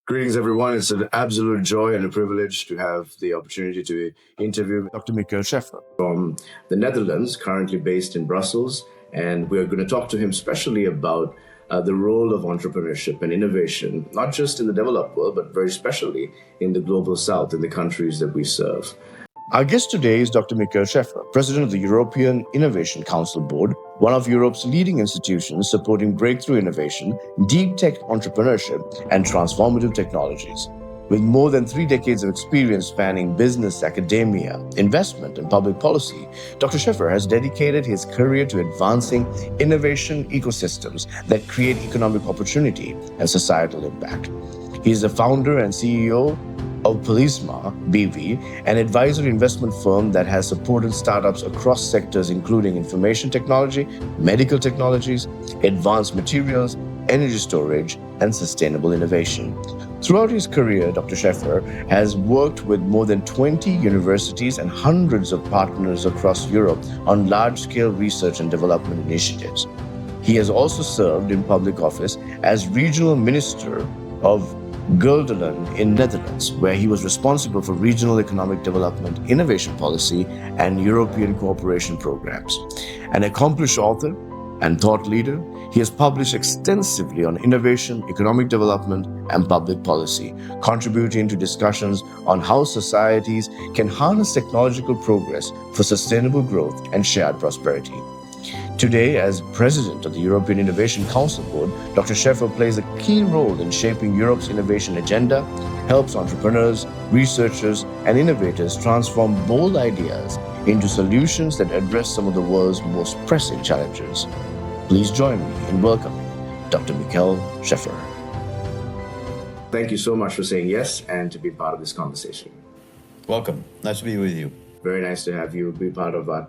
Greetings, everyone. It's an absolute joy and a privilege to have the opportunity to interview Dr. Michiel Scheffer from the Netherlands, currently based in Brussels. And we're going to talk to him specially about the role of entrepreneurship and innovation, not just in the developed world, but very specially in the global south, in the countries that we serve. Our guest today is Dr. Michiel Scheffer, President of the European Innovation Council Board, one of Europe's leading institutions supporting breakthrough innovation, deep tech entrepreneurship, and transformative technologies. With more than 3 decades of experience spanning business, academia, investment, and public policy, Dr. Scheffer has dedicated his career to advancing innovation ecosystems that create economic opportunity and societal impact. He is the founder and CEO of Polisma BV, an advisory investment firm that has supported startups across sectors including information technology, medical technologies, advanced materials, energy storage, and sustainable innovation. Throughout his career, Dr. Scheffer has worked with more than 20 universities and hundreds of partners across Europe on large-scale research and development initiatives. He has also served in public office as Regional Minister of Gelderland in Netherlands, where he was responsible for regional economic development, innovation policy, and European cooperation programs. An accomplished author and thought leader, he has published extensively on innovation, economic development, and public policy, contributing to discussions on how societies can harness technological progress for sustainable growth and shared prosperity. Today, as President of the European Innovation Council Board, Dr. Scheffer plays a key role in shaping Europe's innovation agenda, helps entrepreneurs, researchers, and innovators transform bold ideas into solutions that address some of the world's most pressing challenges. Please join me in welcoming Dr. Michiel Scheffer. Thank you so much for saying yes and to be part of this conversation. Welcome. Nice to be with you. Very nice to have you be part of our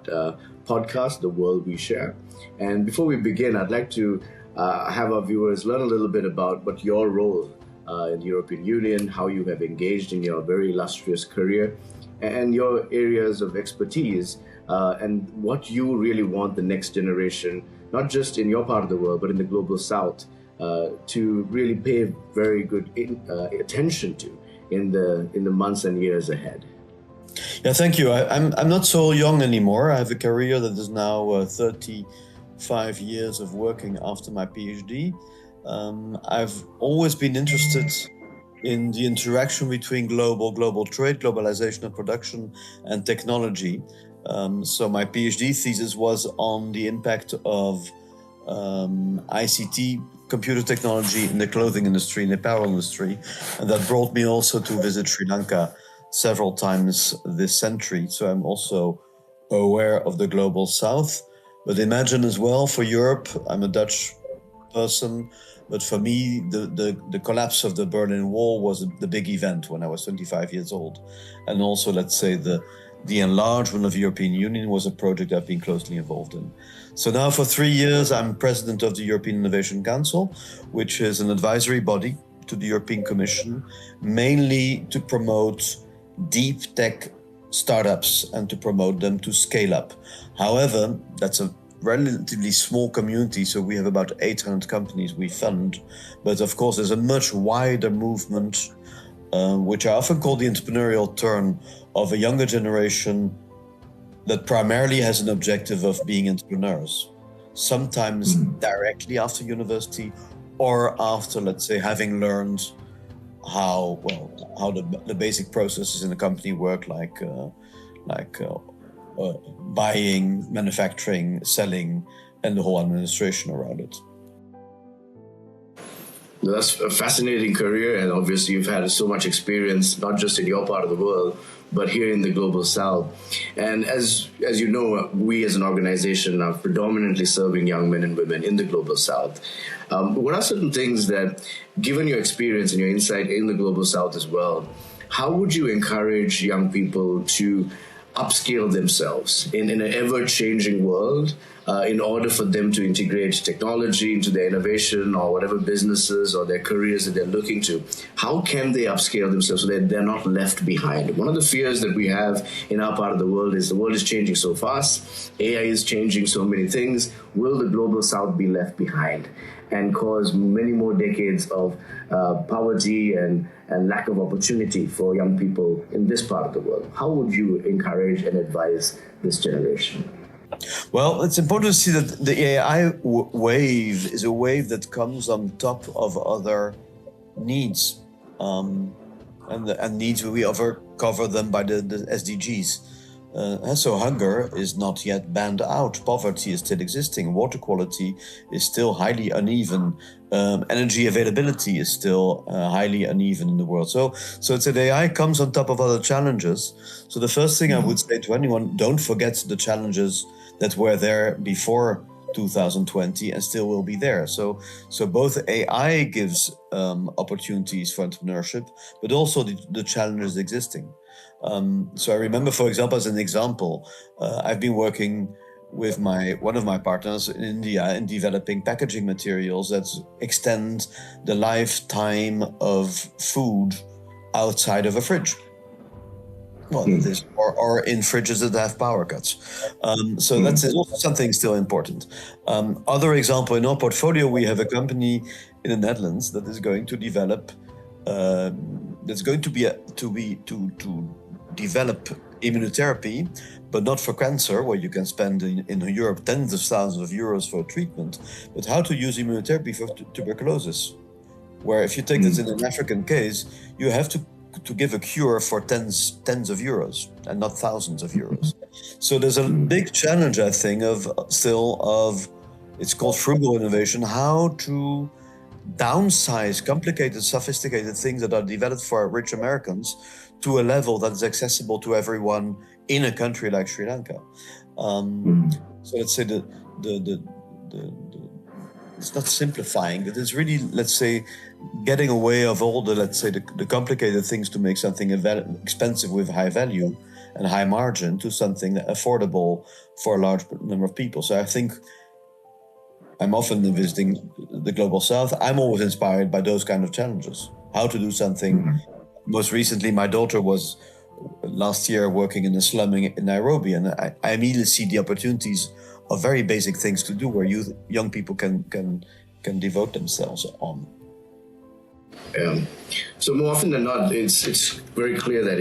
podcast, The World We Share. And before we begin, I'd like to have our viewers learn a little bit about what your role in the European Union, how you have engaged in your very illustrious career, and your areas of expertise, and what you really want the next generation, not just in your part of the world, but in the global south, to really pay very good attention to in the months and years ahead. Yeah, thank you. I'm not so young anymore. I have a career that is now 35 years of working after my PhD. I've always been interested in the interaction between global trade, globalization of production, and technology. So my PhD thesis was on the impact of ICT, computer technology in the clothing industry, in the apparel industry. And that brought me also to visit Sri Lanka several times this century. So I'm also aware of the global south. But imagine as well for Europe, I'm a Dutch person, but for me, the collapse of the Berlin Wall was the big event when I was 25 years old. And also, let's say, the enlargement of the European Union was a project I've been closely involved in. So now for 3 years, I'm president of the European Innovation Council, which is an advisory body to the European Commission, mainly to promote deep tech startups and to promote them to scale up. However, that's a relatively small community, so we have about 800 companies we fund. But of course, there's a much wider movement, which I often call the entrepreneurial turn of a younger generation that primarily has an objective of being entrepreneurs, sometimes directly after university or after, let's say, having learned how the basic processes in a company work, like buying, manufacturing, selling, and the whole administration around it. That's a fascinating career, and obviously you've had so much experience, not just in your part of the world, but here in the global south. And as you know, we as an organization are predominantly serving young men and women in the global south. What are certain things that, given your experience and your insight in the global south as well, how would you encourage young people to upscale themselves in an ever-changing world, in order for them to integrate technology into their innovation or whatever businesses or their careers that they're looking to? How can they upscale themselves so that they're not left behind? One of the fears that we have in our part of the world is changing so fast. AI is changing so many things. Will the global south be left behind and cause many more decades of poverty and lack of opportunity for young people in this part of the world? How would you encourage and advise this generation? Well, it's important to see that the AI wave is a wave that comes on top of other needs, and needs we cover them by the SDGs. So hunger is not yet banned out. Poverty is still existing. Water quality is still highly uneven. Energy availability is still highly uneven in the world. So it's that AI comes on top of other challenges. So the first thing I would say to anyone, don't forget the challenges that were there before 2020 and still will be there. So both AI gives opportunities for entrepreneurship, but also the challenges existing. So I remember, for example, as an example, I've been working with one of my partners in India in developing packaging materials that extend the lifetime of food outside of a fridge. Well, or in fridges that have power cuts. So that's also something still important. Other example, in our portfolio, we have a company in the Netherlands that is going to develop, develop immunotherapy, but not for cancer, where you can spend in Europe tens of thousands of euros for treatment, but how to use immunotherapy for tuberculosis, where if you take this in an African case, you have to give a cure for tens of euros and not thousands of euros. So there's a big challenge, I think, it's called frugal innovation, how to downsize complicated, sophisticated things that are developed for rich Americans to a level that is accessible to everyone in a country like Sri Lanka. So let's say it's not simplifying, but it's really, let's say, getting away of all the complicated things to make something expensive with high value and high margin to something affordable for a large number of people. So I think I'm often visiting the Global South. I'm always inspired by those kind of challenges. How to do something. Most recently, my daughter was last year working in a slum in Nairobi, and I immediately see the opportunities of very basic things to do where young people can devote themselves on. So more often than not, it's very clear that,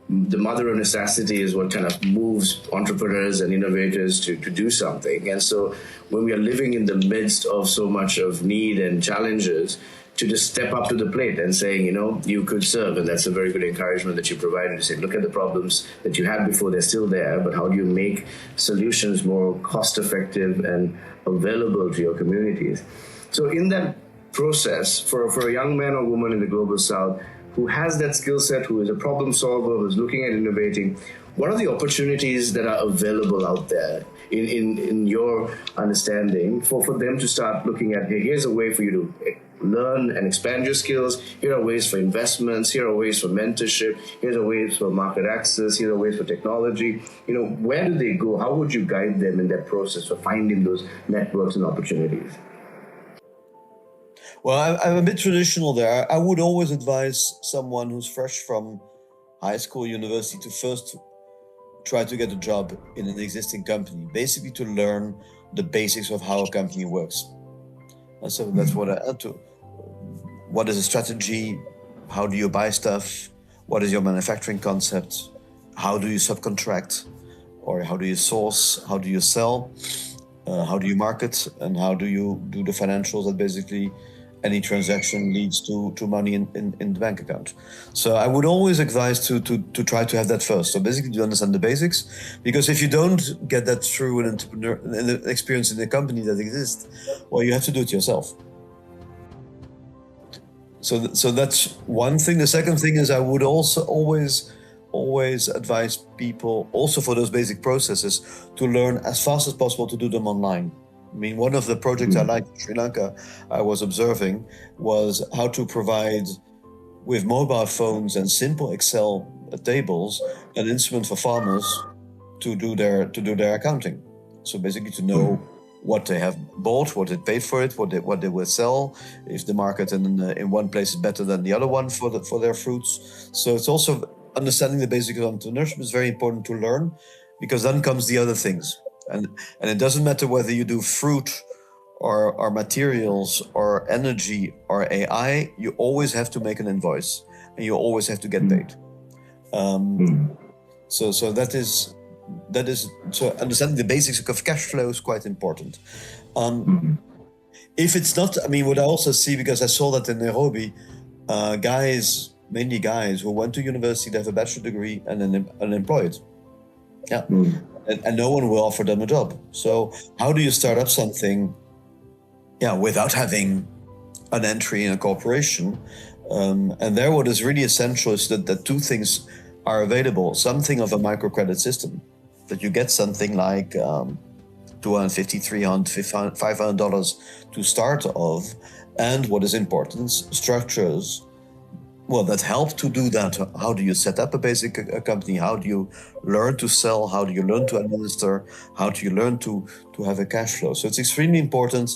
the mother of necessity is what kind of moves entrepreneurs and innovators to do something. And so when we are living in the midst of so much of need and challenges, to just step up to the plate and saying, you could serve. And that's a very good encouragement that you provided to say, look at the problems that you had before, they're still there, but how do you make solutions more cost effective and available to your communities? So in that process, for a young man or woman in the Global South who has that skill set, who is a problem solver, who's looking at innovating, what are the opportunities that are available out there in your understanding for them to start looking at, hey, here's a way for you to learn and expand your skills. Here are ways for investments. Here are ways for mentorship. Here are ways for market access. Here are ways for technology. Where do they go? How would you guide them in that process for finding those networks and opportunities? Well, I'm a bit traditional there. I would always advise someone who's fresh from high school, university to first try to get a job in an existing company, basically to learn the basics of how a company works. And so that's what I add to. What is a strategy? How do you buy stuff? What is your manufacturing concept? How do you subcontract? Or how do you source? How do you sell? How do you market? And how do you do the financials that basically any transaction leads to money in the bank account? So I would always advise to try to have that first. So basically to understand the basics, because if you don't get that through an experience in a company that exists, well, you have to do it yourself. So that's one thing. The second thing is I would also always advise people, also for those basic processes, to learn as fast as possible to do them online. I mean, one of the projects I liked in Sri Lanka, I was observing, was how to provide, with mobile phones and simple Excel tables, an instrument for farmers to do their accounting. So basically to know what they have bought, what they paid for it, what they will sell, if the market in one place is better than the other one for their fruits. So it's also understanding the basics of entrepreneurship is very important to learn, because then comes the other things. And it doesn't matter whether you do fruit or materials or energy or AI, you always have to make an invoice and you always have to get paid. So that is so understanding the basics of cash flow is quite important. If it's not, I mean, what I also see, because I saw that in Nairobi, mainly guys who went to university, they have a bachelor degree and then unemployed. Yeah. And no one will offer them a job. So how do you start up something, without having an entry in a corporation? And there, what is really essential is that two things are available. Something of a microcredit system, that you get something like $250, $300, $500 to start off. And what is important, structures, that help to do that. How do you set up a basic company? How do you learn to sell? How do you learn to administer? How do you learn to have a cash flow? So it's extremely important.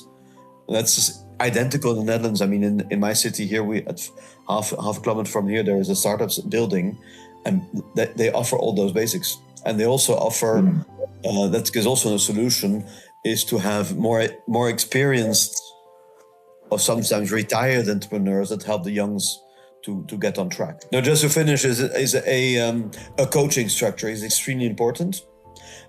That's identical in the Netherlands. I mean, in my city here, we at half a kilometer from here, there is a startups building, and they offer all those basics. And they also offer, that is also a solution, is to have more experienced or sometimes retired entrepreneurs that help the youngs to get on track. Now, just to finish, is a coaching structure is extremely important.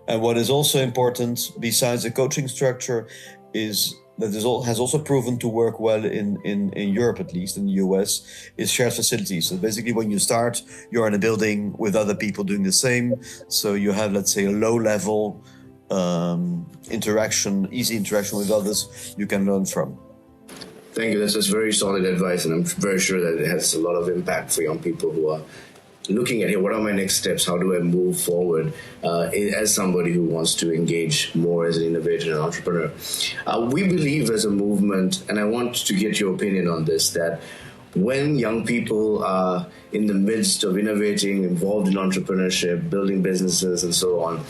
And what is also important, besides the coaching structure, is that has also proven to work well in Europe, at least in the US, is shared facilities. So basically, when you start, you're in a building with other people doing the same. So you have, let's say, a low-level easy interaction with others you can learn from. Thank you. That's very solid advice, and I'm very sure that it has a lot of impact for young people who are looking at, what are my next steps? How do I move forward as somebody who wants to engage more as an innovator and entrepreneur? We believe as a movement, and I want to get your opinion on this, that when young people are in the midst of innovating, involved in entrepreneurship, building businesses and so on,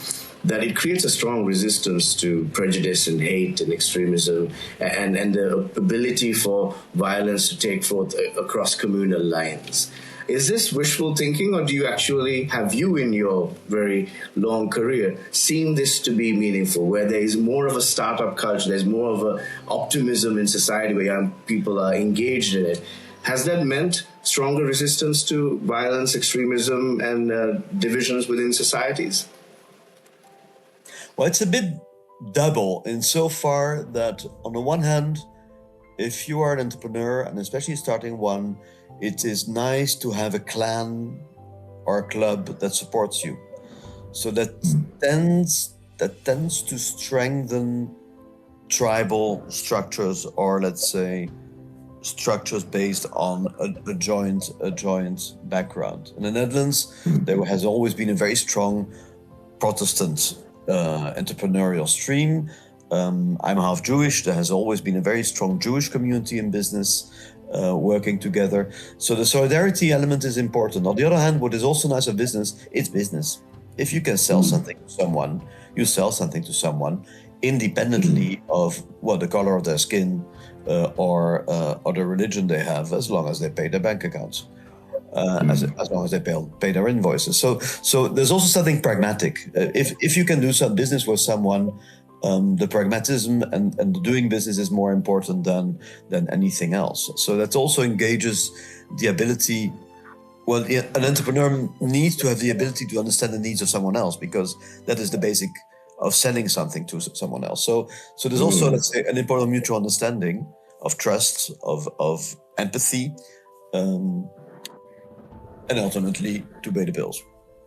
that it creates a strong resistance to prejudice and hate and extremism and the ability for violence to take forth across communal lines. Is this wishful thinking, or do you actually have in your very long career seen this to be meaningful, where there is more of a startup culture, there's more of an optimism in society where young people are engaged in it? Has that meant stronger resistance to violence, extremism, and divisions within societies? Well, it's a bit double insofar that, on the one hand, if you are an entrepreneur, and especially starting one, it is nice to have a clan or a club that supports you. So that tends to strengthen tribal structures, or let's say structures based on a joint background. In the Netherlands, there has always been a very strong Protestant entrepreneurial stream. I'm half Jewish. There has always been a very strong Jewish community in business working together. So the solidarity element is important. On the other hand, what is also nice of business, it's business. If you can sell something to someone, you sell something to someone independently of the color of their skin or the religion they have, as long as they pay their bank accounts. As long as they pay their invoices. So there's also something pragmatic. If you can do some business with someone, the pragmatism and the doing business is more important than anything else. So that also engages the ability. Well, an entrepreneur needs to have the ability to understand the needs of someone else, because that is the basic of selling something to someone else. So there's also, let's say, an important mutual understanding of trust, of empathy, and ultimately to pay the bills.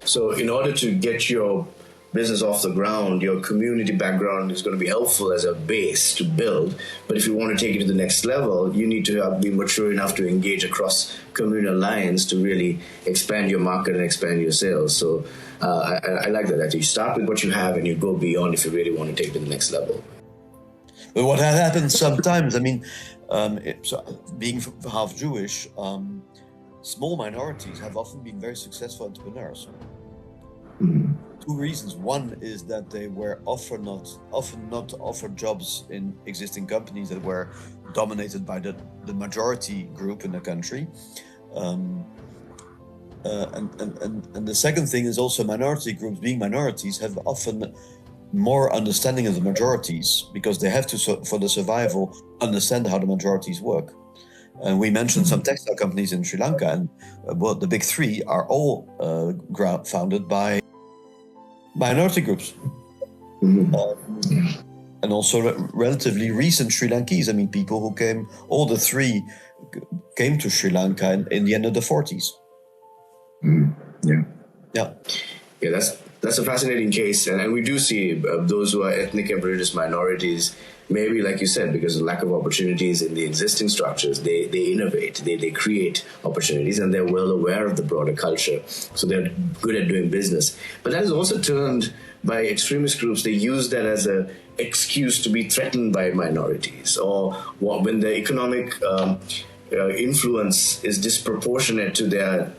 So in order to get your business off the ground, your community background is going to be helpful as a base to build. But if you want to take it to the next level, you need to be mature enough to engage across communal lines to really expand your market and expand your sales. So I like that you start with what you have and you go beyond if you really want to take it to the next level. But what happens sometimes, I mean, being half Jewish, small minorities have often been very successful entrepreneurs. two reasons. One is that they were often not offered jobs in existing companies that were dominated by the majority group in the country. And the second thing is also minority groups, being minorities, have often more understanding of the majorities because they have to, for the survival, understand how the majorities work. And we mentioned some textile companies in Sri Lanka, and well, the big three are all founded by minority groups. And also relatively recent Sri Lankese. I mean, people who came, all the three came to Sri Lanka in the end of the 40s. Yeah, that's a fascinating case, and we do see those who are ethnic and religious minorities. Maybe, like you said, because of lack of opportunities in the existing structures, they innovate, they create opportunities, and they're well aware of the broader culture, so they're good at doing business. But that is also turned by extremist groups. They use that as an excuse to be threatened by minorities, or when the economic influence is disproportionate to their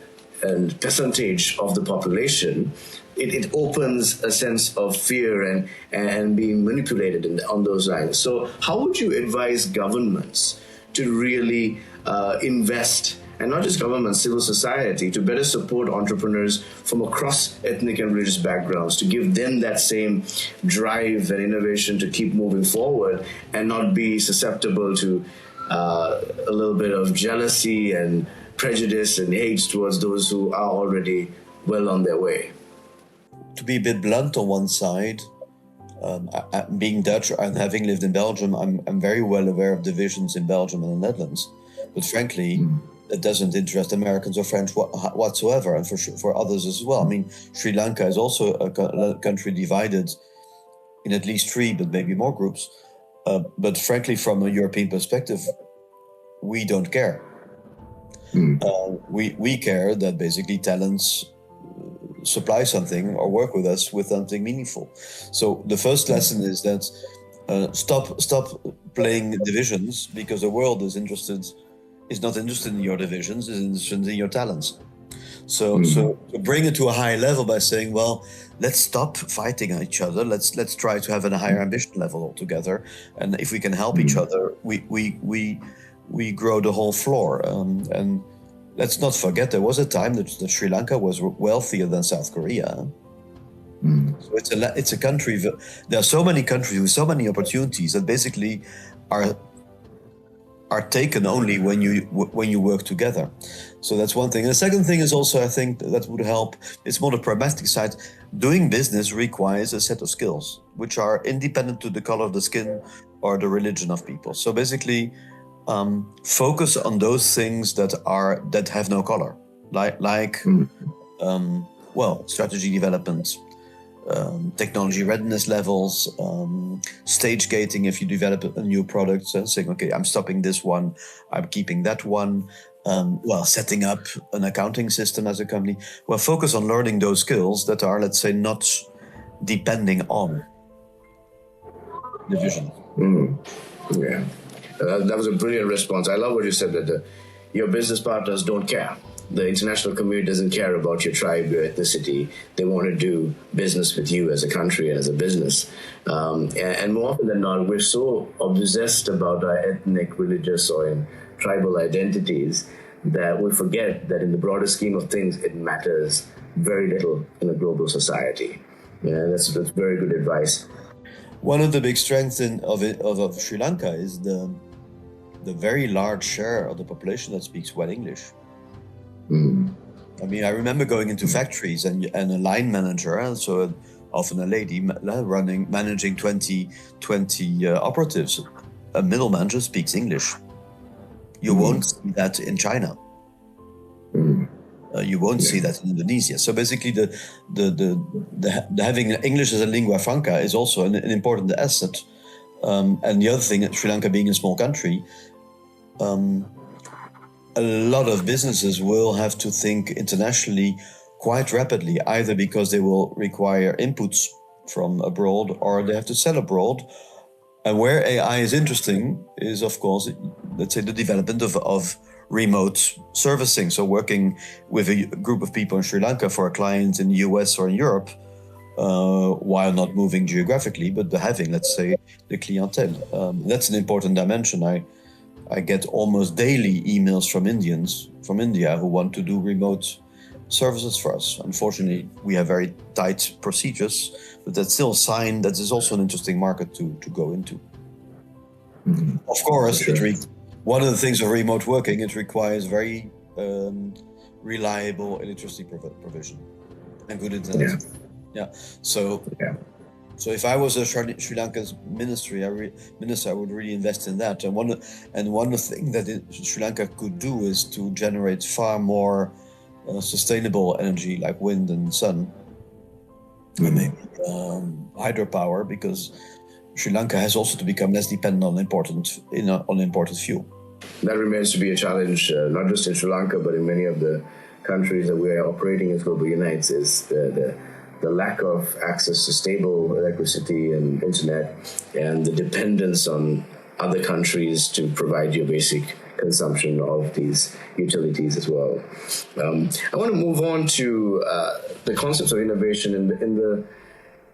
percentage of the population, it opens a sense of fear and being manipulated on those lines. So how would you advise governments to really invest, and not just governments, civil society, to better support entrepreneurs from across ethnic and religious backgrounds, to give them that same drive and innovation to keep moving forward and not be susceptible to a little bit of jealousy and prejudice and hate towards those who are already well on their way? To be a bit blunt on one side, being Dutch and having lived in Belgium, I'm very well aware of divisions in Belgium and the Netherlands. But frankly, it doesn't interest Americans or French whatsoever, and for others as well. I mean, Sri Lanka is also a country divided in at least three, but maybe more groups. But frankly, from a European perspective, we don't care. We care that basically talents supply something or work with us with something meaningful. So the first lesson is that stop playing divisions, because the world is not interested in your divisions, is interested in your talents. So bring it to a high level by saying, well, let's stop fighting each other. Let's try to have a higher ambition level altogether. And if we can help each other, we grow the whole floor. And let's not forget, there was a time that Sri Lanka was wealthier than South Korea. So it's a country. There are so many countries with so many opportunities that basically are taken only when you work together. So that's one thing. And the second thing is also, I think that would help. It's more the pragmatic side. Doing business requires a set of skills which are independent to the color of the skin or the religion of people. So basically, focus on those things that have no color, like strategy development, technology readiness levels, stage gating if you develop a new product, so saying, okay, I'm stopping this one, I'm keeping that one, setting up an accounting system as a company. Well, focus on learning those skills that are, let's say, not depending on the vision. Yeah. That was a brilliant response. I love what you said, that your business partners don't care. The international community doesn't care about your tribe, your ethnicity. They want to do business with you as a country, as a business. And more often than not, we're so obsessed about our ethnic, religious, or tribal identities that we forget that in the broader scheme of things, it matters very little in a global society. Yeah, that's very good advice. One of the big strengths of Sri Lanka is the very large share of the population that speaks well English. I mean, I remember going into factories and a line manager, so often a lady managing 20 operatives. A middle manager speaks English. You won't see that in China. You won't see that in Indonesia. So basically, the having English as a lingua franca is also an important asset. And the other thing, Sri Lanka being a small country, a lot of businesses will have to think internationally quite rapidly, either because they will require inputs from abroad or they have to sell abroad. And where AI is interesting is, of course, let's say the development of remote servicing. So working with a group of people in Sri Lanka for a client in the US or in Europe, while not moving geographically, but having, let's say, the clientele. That's an important dimension. I get almost daily emails from Indians from India who want to do remote services for us. Unfortunately, we have very tight procedures, but that's still a sign that is also an interesting market to go into. Mm-hmm. Of course, sure. One of the things of remote working, it requires very reliable electricity provision and good internet. Yeah. So if I was a Sri Lanka's minister, I would really invest in that. And one of the things that Sri Lanka could do is to generate far more sustainable energy like wind and sun, and maybe hydropower, because Sri Lanka has also to become less dependent on imported fuel. That remains to be a challenge, not just in Sri Lanka, but in many of the countries that we are operating as global unites, is the lack of access to stable electricity and internet, and the dependence on other countries to provide your basic consumption of these utilities as well. I want to move on to the concepts of innovation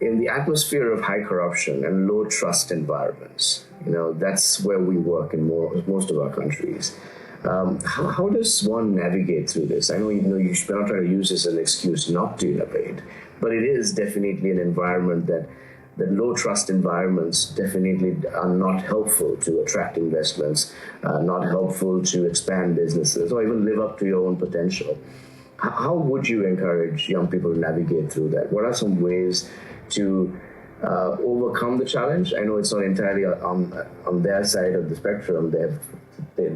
in the atmosphere of high corruption and low trust environments. That's where we work in most of our countries. How does one navigate through this? I know you should not try to use this as an excuse not to innovate, but it is definitely an environment that low trust environments definitely are not helpful to attract investments, not helpful to expand businesses, or even live up to your own potential. How would you encourage young people to navigate through that? What are some ways to overcome the challenge? I know it's not entirely on their side of the spectrum.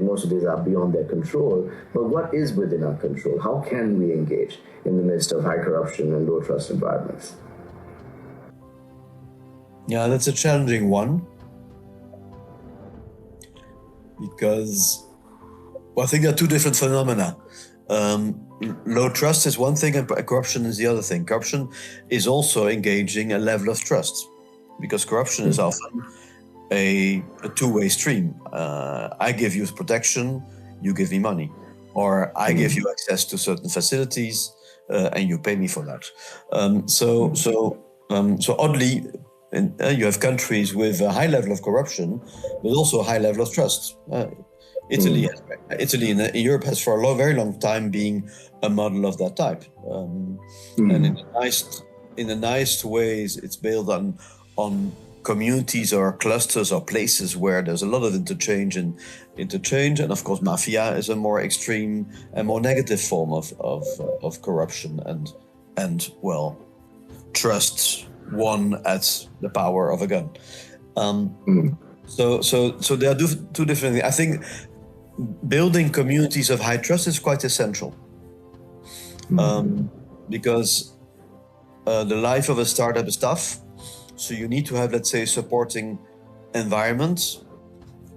Most of these are beyond their control, but what is within our control? How can we engage in the midst of high corruption and low trust environments? Yeah, that's a challenging one, because I think there are two different phenomena. Low trust is one thing and corruption is the other thing. Corruption is also engaging a level of trust, because corruption is often a two-way stream. I give you protection, you give me money, or I give you access to certain facilities and you pay me for that. So oddly, you have countries with a high level of corruption, but also a high level of trust. Italy in Europe has for a very long time been a model of that type, and in the nice ways, it's built on communities or clusters or places where there's a lot of interchange, and of course, mafia is a more extreme and more negative form of corruption, and trust won at the power of a gun. So there are two different things. I think building communities of high trust is quite essential, because the life of a startup is tough. So you need to have, let's say, supporting environment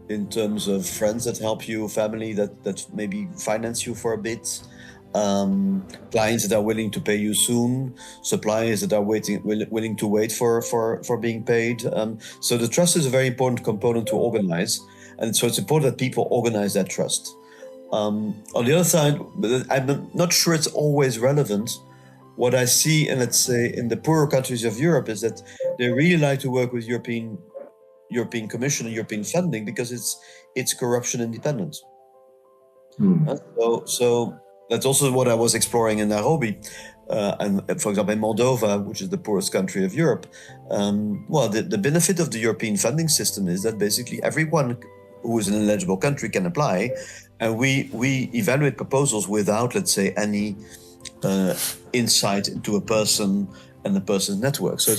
in terms of friends that help you, family that maybe finance you for a bit, clients that are willing to pay you soon, suppliers that are willing to wait for being paid. So the trust is a very important component to organize, and so it's important that people organize that trust. On the other side, I'm not sure it's always relevant. What I see, and let's say in the poorer countries of Europe, is that they really like to work with European Commission and European funding because it's corruption independent. So that's also what I was exploring in Nairobi, and for example in Moldova, which is the poorest country of Europe. The benefit of the European funding system is that basically everyone who is an eligible country can apply, and we evaluate proposals without, let's say, any insight into a person and the person's network. So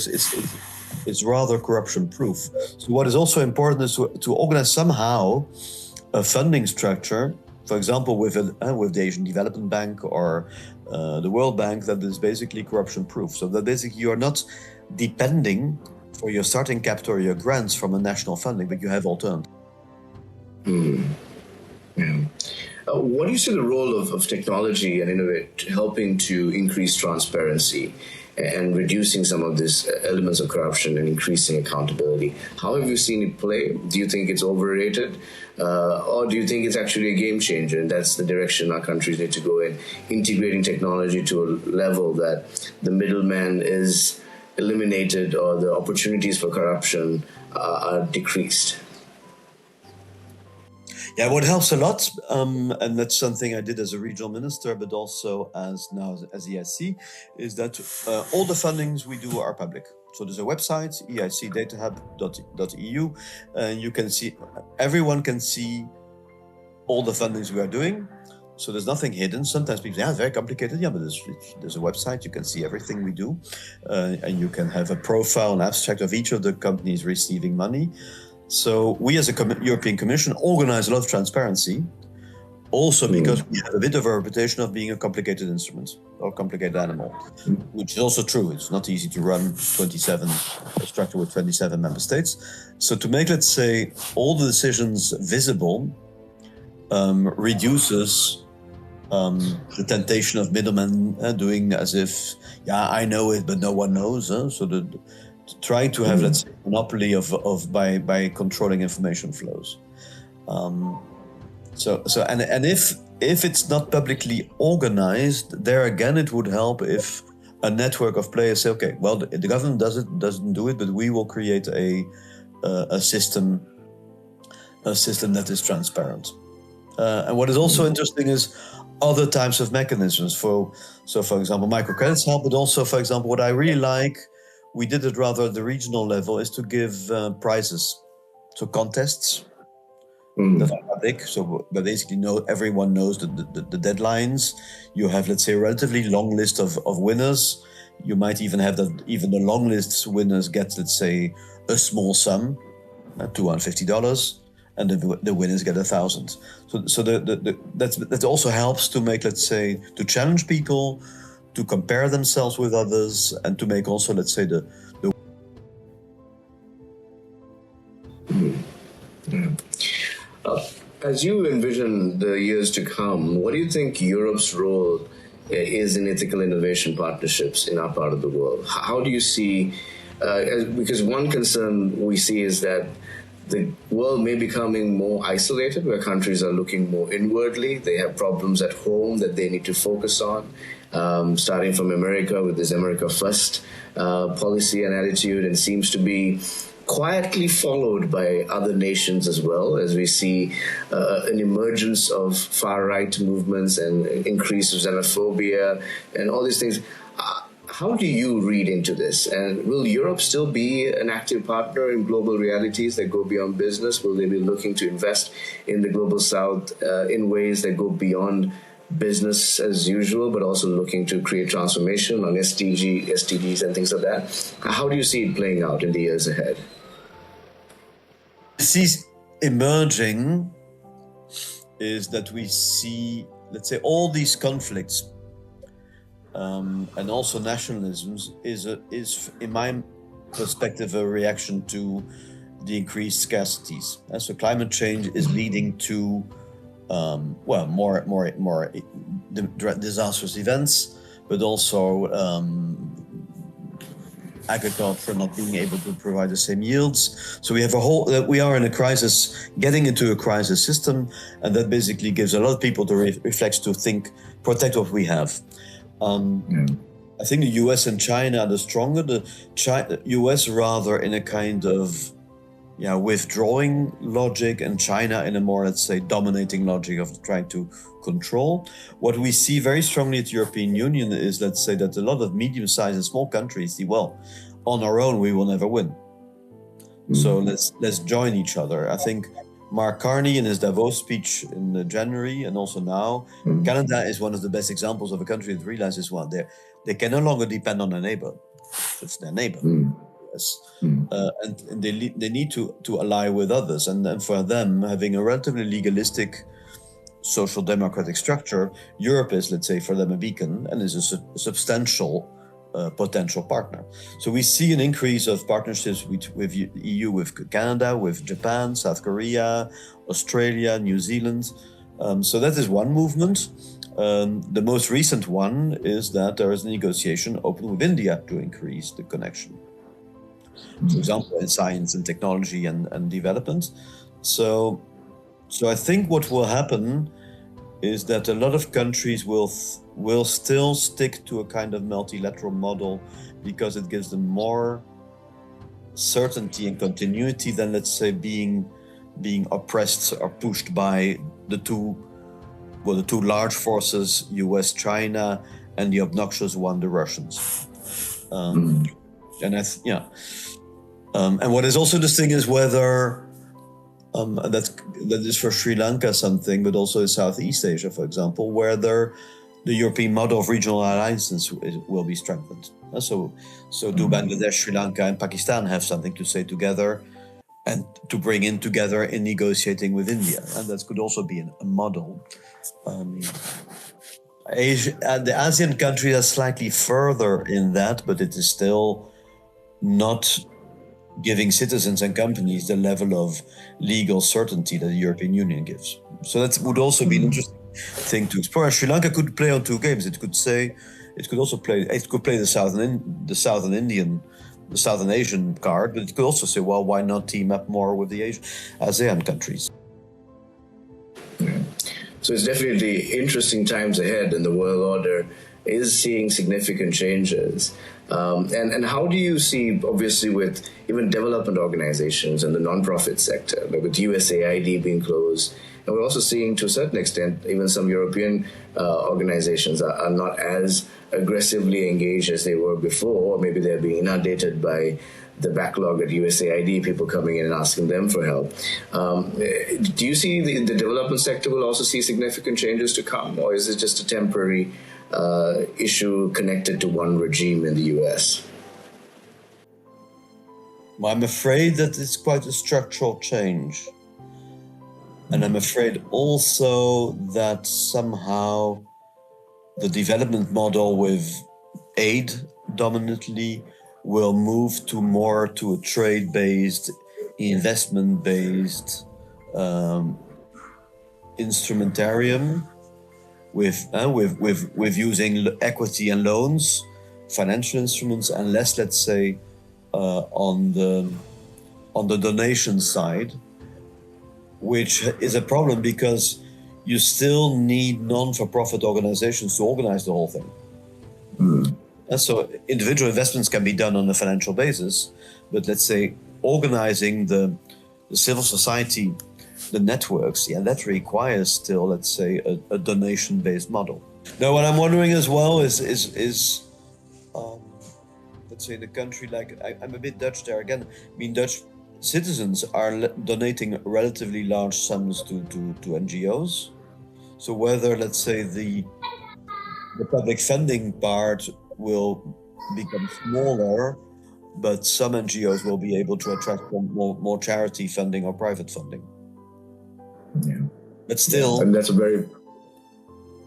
it's rather corruption proof. So what is also important is to organize somehow a funding structure, for example, with the Asian Development Bank or the World Bank, that is basically corruption proof. So that basically you are not depending for your starting capital or your grants from a national funding, but you have alternatives. Yeah. What do you see the role of technology and innovate helping to increase transparency and reducing some of these elements of corruption and increasing accountability? How have you seen it play? Do you think it's overrated? Or do you think it's actually a game changer, and that's the direction our countries need to go in, integrating technology to a level that the middleman is eliminated or the opportunities for corruption are decreased? Yeah, what helps a lot, and that's something I did as a regional minister, but also as now as EIC, is that all the fundings we do are public. So there's a website, eicdatahub.eu, and you can see, everyone can see all the fundings we are doing. So there's nothing hidden. Sometimes people say, yeah, it's very complicated. Yeah, but there's a website, you can see everything we do, and you can have a profile, an abstract of each of the companies receiving money. So we as a European Commission organize a lot of transparency, also because we have a bit of a reputation of being a complicated instrument or complicated animal, which is also true. It's not easy to run a structure with 27 member states. So to make, let's say, all the decisions visible reduces the temptation of middlemen doing as if, yeah, I know it, but no one knows. So trying to have, let's say, monopoly by controlling information flows. And if it's not publicly organized, there again, it would help if a network of players say, okay, well, the government doesn't do it, but we will create a system that is transparent. And what is also interesting is other types of mechanisms. For example, microcredits help, but also, for example, what I really like, we did it rather at the regional level, is to give prizes, so contests that are public. So, but basically, everyone knows the deadlines. You have, let's say, a relatively long list of winners. You might even have that even the long list winners get, let's say, a small sum, $250, and the winners get 1,000. So that also helps to make, let's say, to challenge people, to compare themselves with others, and to make also, let's say, As you envision the years to come, what do you think Europe's role is in ethical innovation partnerships in our part of the world? How do you see, because one concern we see is that the world may be becoming more isolated, where countries are looking more inwardly. They have problems at home that they need to focus on, starting from America with this America First policy and attitude, and seems to be quietly followed by other nations as well, as we see an emergence of far-right movements and increase of xenophobia and all these things. How do you read into this? And will Europe still be an active partner in global realities that go beyond business? Will they be looking to invest in the global south in ways that go beyond business as usual, but also looking to create transformation on SDGs and things like that? How do you see it playing out in the years ahead? Sees emerging is that we see, let's say, all these conflicts and also nationalisms is in my perspective a reaction to the increased scarcities. So climate change is leading to more disastrous events, but also agriculture not being able to provide the same yields. So we are in a crisis, getting into a crisis system, and that basically gives a lot of people to reflect, to think, protect what we have. I think the US and China are the stronger. The US rather in a kind of withdrawing logic, and China in a more, let's say, dominating logic of trying to control. What we see very strongly at the European Union is, let's say, that a lot of medium-sized and small countries see, well, on our own we will never win. So let's join each other. I think Mark Carney in his Davos speech in January, and also now, Canada is one of the best examples of a country that realizes, well, they can no longer depend on their neighbor. It's their neighbor. Yes. And they need to ally with others. And for them, having a relatively legalistic social democratic structure, Europe is, let's say, for them a beacon and is a substantial potential partner. So we see an increase of partnerships with EU, with Canada, with Japan, South Korea, Australia, New Zealand. So that is one movement. The most recent one is that there is a negotiation open with India to increase the connection. For example, in science and technology and development. So I think what will happen is that a lot of countries will will still stick to a kind of multilateral model because it gives them more certainty and continuity than, let's say, being oppressed or pushed by the two large forces, US, China, and the obnoxious one, the Russians. And what is also the thing is whether that is for Sri Lanka something, but also in Southeast Asia, for example, whether the European model of regional alliances will be strengthened. So do Bangladesh, Sri Lanka, and Pakistan have something to say together and to bring in together in negotiating with India? And that could also be a model. The ASEAN countries are slightly further in that, but it is still not giving citizens and companies the level of legal certainty that the European Union gives. So that would also be an interesting thing to explore. Sri Lanka could play on two games. It could play the Southern Asian card, but it could also say, well, why not team up more with the ASEAN countries? Yeah. So it's definitely interesting times ahead, and the world order is seeing significant changes. And how do you see, obviously, with even development organizations and the nonprofit sector, like with USAID being closed, and we're also seeing, to a certain extent, even some European organizations are not as aggressively engaged as they were before, or maybe they're being inundated by the backlog at USAID, people coming in and asking them for help. Do you see the development sector will also see significant changes to come, or is it just a temporary issue connected to one regime in the US? Well, I'm afraid that it's quite a structural change. And I'm afraid also that somehow the development model with aid dominantly will move to a trade-based, investment-based instrumentarium with using equity and loans, financial instruments, and less, let's say, on the donation side, which is a problem because you still need non-for-profit organizations to organize the whole thing. And so individual investments can be done on a financial basis, but let's say organizing the civil society, the networks, that requires still, let's say, a donation-based model. Now, what I'm wondering as well is let's say in a country like, I'm a bit Dutch there again, I mean, Dutch citizens are donating relatively large sums to NGOs. So whether, let's say, the public funding part will become smaller, but some NGOs will be able to attract more charity funding or private funding. Yeah. But still, and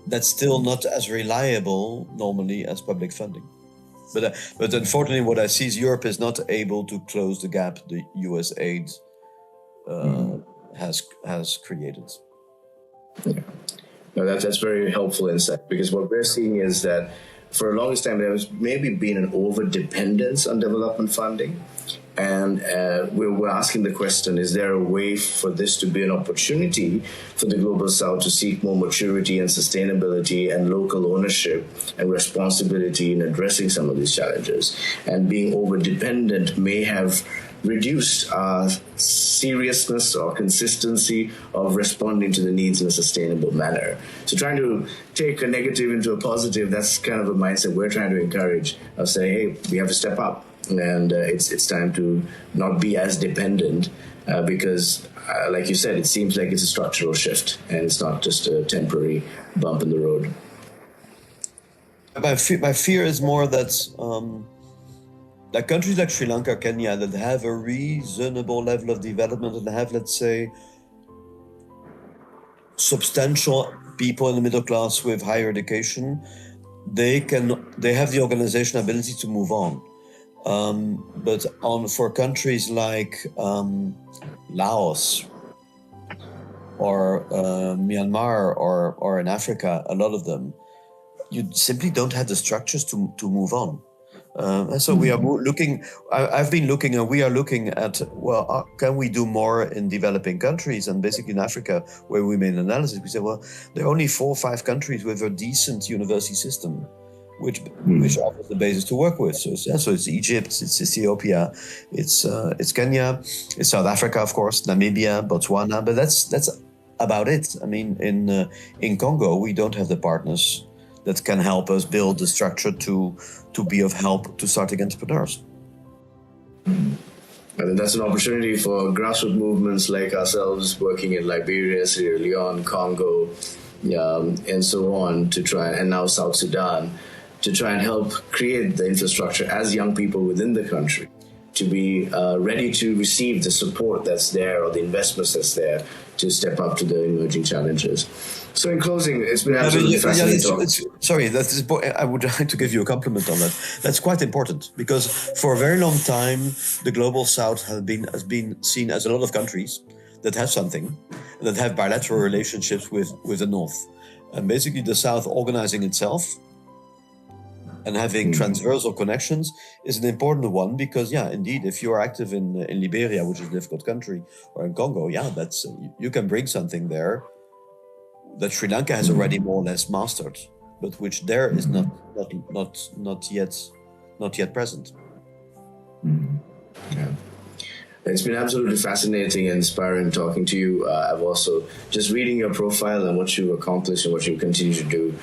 that's still not as reliable normally as public funding. But unfortunately, what I see is Europe is not able to close the gap the US aid has created. Yeah. No, that's very helpful insight, because what we're seeing is that for the longest time there has maybe been an over-dependence on development funding. And we're asking the question, is there a way for this to be an opportunity for the Global South to seek more maturity and sustainability and local ownership and responsibility in addressing some of these challenges? And being over-dependent may have reduced our seriousness or consistency of responding to the needs in a sustainable manner. So trying to take a negative into a positive, that's kind of a mindset we're trying to encourage, of saying, hey, we have to step up. And it's time to not be as dependent because, like you said, it seems like it's a structural shift and it's not just a temporary bump in the road. My fear is more that like countries like Sri Lanka, Kenya, that have a reasonable level of development and have, let's say, substantial people in the middle class with higher education, they have the organizational ability to move on. But for countries like Laos or Myanmar or in Africa, a lot of them, you simply don't have the structures to move on. And so we are looking. I've been looking, and we are looking at, well, can we do more in developing countries? And basically in Africa, where we made an analysis, we said, well, there are only 4 or 5 countries with a decent university system, which offers the basis to work with. So it's Egypt, it's Ethiopia, it's Kenya, it's South Africa, of course, Namibia, Botswana, but that's about it. I mean, in Congo, we don't have the partners that can help us build the structure to be of help to starting entrepreneurs. I think that's an opportunity for grassroots movements like ourselves working in Liberia, Sierra Leone, Congo, and so on to try, and now South Sudan, to try and help create the infrastructure as young people within the country to be ready to receive the support that's there or the investments that's there to step up to the emerging challenges. So in closing, it's been absolutely fascinating. Sorry, I would like to give you a compliment on that. That's quite important because for a very long time, the Global South has been seen as a lot of countries that have something, that have bilateral relationships with the North. And basically the South organizing itself and having transversal connections is an important one because, yeah, indeed, if you are active in Liberia, which is a difficult country, or in Congo, yeah, that's you can bring something there that Sri Lanka has already more or less mastered, but which there is not yet present. Yeah. It's been absolutely fascinating and inspiring talking to you. I've also just reading your profile and what you accomplished and what you continue to do.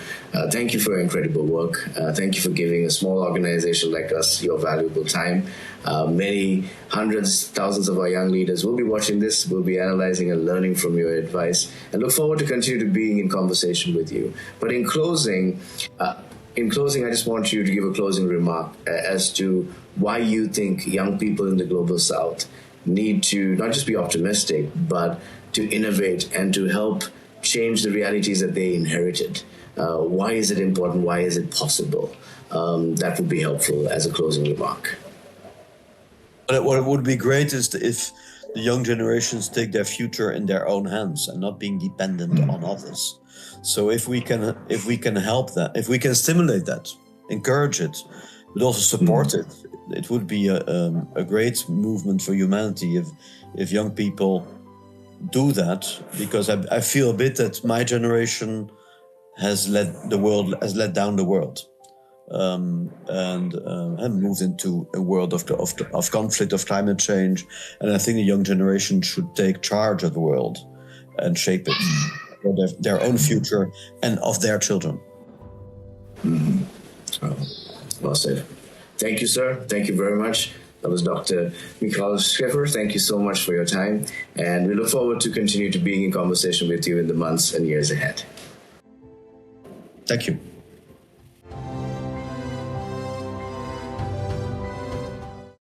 Thank you for your incredible work. Thank you for giving a small organization like us your valuable time. Many hundreds, thousands of our young leaders will be watching this, will be analyzing and learning from your advice, and look forward to continue to being in conversation with you. But in closing, I just want you to give a closing remark as to why you think young people in the Global South need to not just be optimistic, but to innovate and to help change the realities that they inherited. Why is it important? Why is it possible? That would be helpful as a closing remark. What would be great is if the young generations take their future in their own hands and not being dependent on others. So if we can help that, if we can stimulate that, encourage it, but also support it, it would be a great movement for humanity if young people do that, because I feel a bit that my generation has let down the world and moved into a world of conflict, of climate change, and I think the young generation should take charge of the world and shape it for their own future and of their children. Well said. Thank you, sir. Thank you very much. That was Dr. Michiel Scheffer. Thank you so much for your time. And we look forward to continue to being in conversation with you in the months and years ahead. Thank you.